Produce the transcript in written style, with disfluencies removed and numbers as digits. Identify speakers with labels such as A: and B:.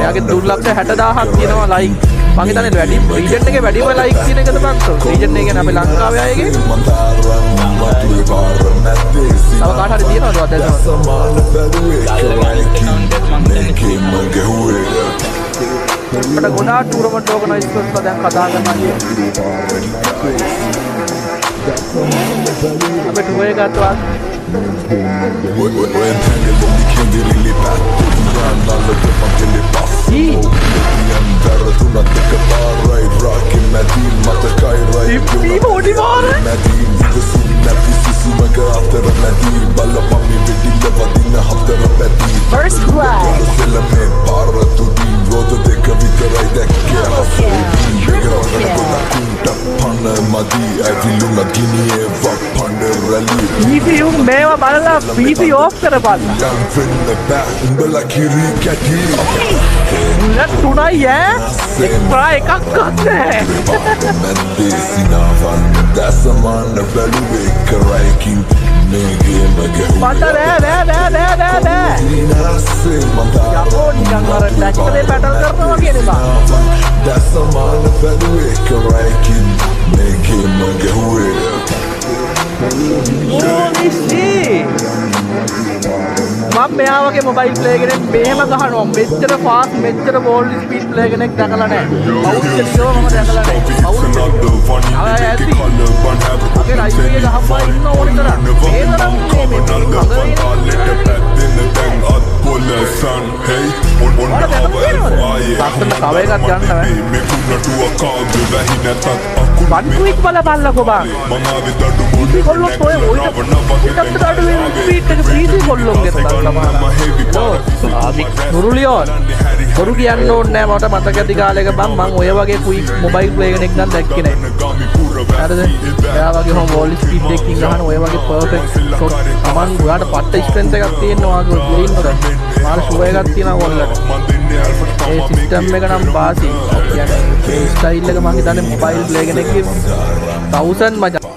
A: එයාගේ දුර්ලභ 60000ක් තියෙනවා ලයික්. මම හිතන්නේ වැඩි රීජන් එකේ වැඩිම ලයික් තියෙන එකද බං? රීජන් එක කියන්නේ අපේ ලංකාවේ අයගේ. තව කාට හරි තියෙනවද අදහස්? මට ගොඩාක් ටූර්නමන්ට් ඕගනයිස් කරලා දැන් කතා කරනවා. අපේ ටූර් එක ගත්තවත්
B: First blood.
A: PC මේවා බලලා PC off කරපන්න. මුලට තුනයි ඈ. එක්ස්ට්‍රා එකක් ගන්න. මට නෑ. යකෝ නිකන් අර ටැක්ටරේ පැටල් කරනවා කියන්නේ බා. Holy shit! මම මෙයා වගේ මොබයිල් ප්ලේ කෙනෙක් මෙහෙම ගහනවා මෙච්චර ෆාස්ට් මෙච්චර වෝල්ට් ස්පීඩ් ප්ලේ කෙනෙක් දැකලා නැහැ. පෞද්ගලිකව මම දැකලා නැහැ. පෞද්ගලිකව. ආයෙත් අපේ රයිස් එකේ ගහපුවා ඉන්න ඕනේ තරම්. ඒ තරම් බලපල්ලකෝ බං. ඉති කොල්ලොත් ඔය ඔයිට අඩුවෙන් ස්පීඩ් එක ප්‍රීති කොල්ලොන්ගේ තමයි. නුරුලියෝ බොරු කියන්න ඕනේ නෑ මට මතක ඇති කාලෙක බං මං ඔය වගේ කුයික් මොබයිල් ප්ලේ කෙනෙක් නම් දැක්කේ නෑ. හරිද? එයා වගේ හොම වෝල් ස්පීඩ් එකකින් ගහන ඔය වගේ පර්ෆෙක්ට් ෂොට් තමන් ඔයාට පට්ට ස්ට්‍රෙන්ත් එකක් තියෙනවා වගේ ඉන්නද? මාර ෂුවර් එකක් තියෙනවා ඔයාලට. ඒ සිස්ටම් එක නම් බාසි. කියන්නේ ඒ ස්ටයිල් එක මං හිතන්නේ මොබයිල් ප්ලේ කෙනෙක්ගේ 1000 මචං